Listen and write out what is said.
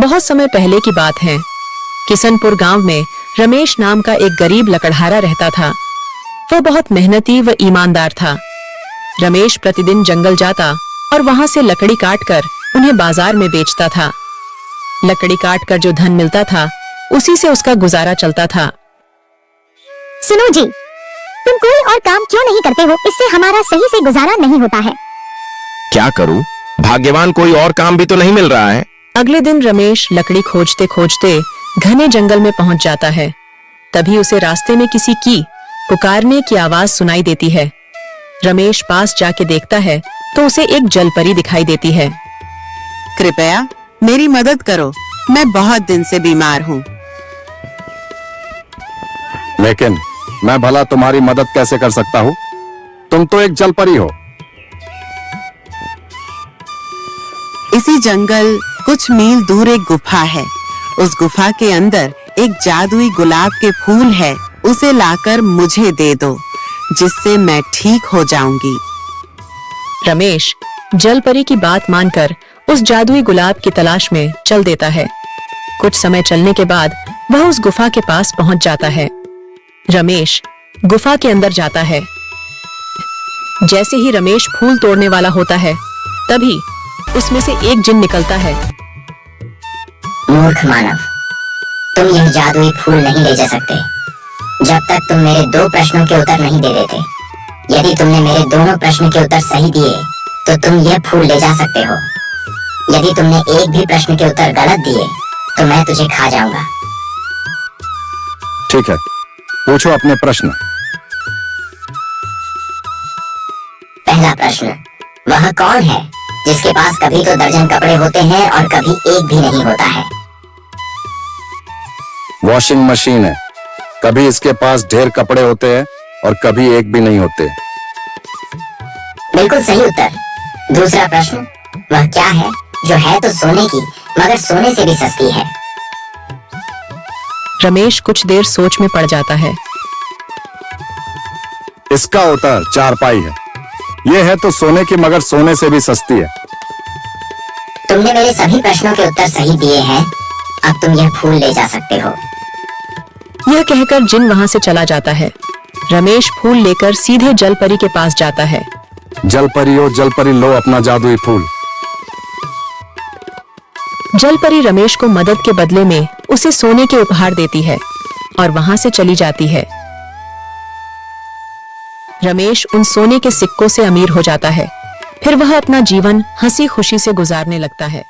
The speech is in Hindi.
बहुत समय पहले की बात है। किशनपुर गांव में रमेश नाम का एक गरीब लकड़हारा रहता था। वह बहुत मेहनती व ईमानदार था। रमेश प्रतिदिन जंगल जाता और वहां से लकड़ी काटकर उन्हें बाजार में बेचता था। लकड़ी काटकर जो धन मिलता था उसी से उसका गुजारा चलता था। सुनो जी, तुम कोई और काम क्यों नहीं करते हो? इससे हमारा सही से गुजारा नहीं होता है। क्या करूं? भाग्यवान कोई और काम भी तो नहीं मिल रहा है। अगले दिन रमेश लकड़ी खोजते खोजते घने जंगल में पहुंच जाता है। तभी उसे रास्ते में किसी की पुकारने की आवाज सुनाई देती है। रमेश पास जाके देखता है तो उसे एक जलपरी दिखाई देती है। कृपया मेरी मदद करो, मैं बहुत दिन से बीमार हूँ। लेकिन मैं भला तुम्हारी मदद कैसे कर सकता हूँ? तुम तो एक जलपरी हो। इसी जंगल कुछ मील दूर एक गुफा है। उस गुफा के अंदर एक जादुई गुलाब के फूल है। उसे लाकर मुझे दे दो, जिससे मैं ठीक हो जाऊंगी। रमेश जलपरी की बात मानकर उस जादुई गुलाब की तलाश में चल देता है। कुछ समय चलने के बाद वह उस गुफा के पास पहुंच जाता है। रमेश गुफा के अंदर जाता है। जैसे ही रमेश फूल तोड़ने वाला होता है, तभी उसमें से एक जिन निकलता है। मूर्ख मानव, तुम यह जादुई फूल नहीं ले जा सकते जब तक तुम मेरे 2 प्रश्नों के उत्तर नहीं दे देते। यदि तुमने मेरे दोनों प्रश्न के उत्तर सही दिए तो तुम यह फूल ले जा सकते हो। यदि तुमने एक भी प्रश्न के उत्तर गलत दिए तो मैं तुझे खा जाऊंगा। ठीक है, पूछो अपने प्रश्न। पहला प्रश्न, वह कौन है जिसके पास कभी तो दर्जन कपड़े होते हैं और कभी एक भी नहीं होता है? वॉशिंग मशीन है। कभी इसके पास ढेर कपड़े होते हैं और कभी एक भी नहीं होते। बिल्कुल सही उत्तर। दूसरा प्रश्न, वह क्या है जो है तो सोने की मगर सोने से भी सस्ती है? रमेश कुछ देर सोच में पड़ जाता है। इसका उत्तर चारपाई है। यह है तो सोने की मगर सोने से भी सस्ती है। तुमने मेरे सभी प्रश्नों के उत्तर सही दिए हैं। अब तुम यह फूल ले जा सकते हो। यह कहकर जिन वहां से चला जाता है। रमेश फूल लेकर सीधे जलपरी के पास जाता है। जलपरी ओ जलपरी, लो अपना जादुई फूल। जलपरी रमेश को मदद के बदले में उसे सोने के उपहार देती है और वहां से चली जाती है। रमेश उन सोने के सिक्कों से अमीर हो जाता है। फिर वह अपना जीवन हंसी खुशी से गुजारने लगता है।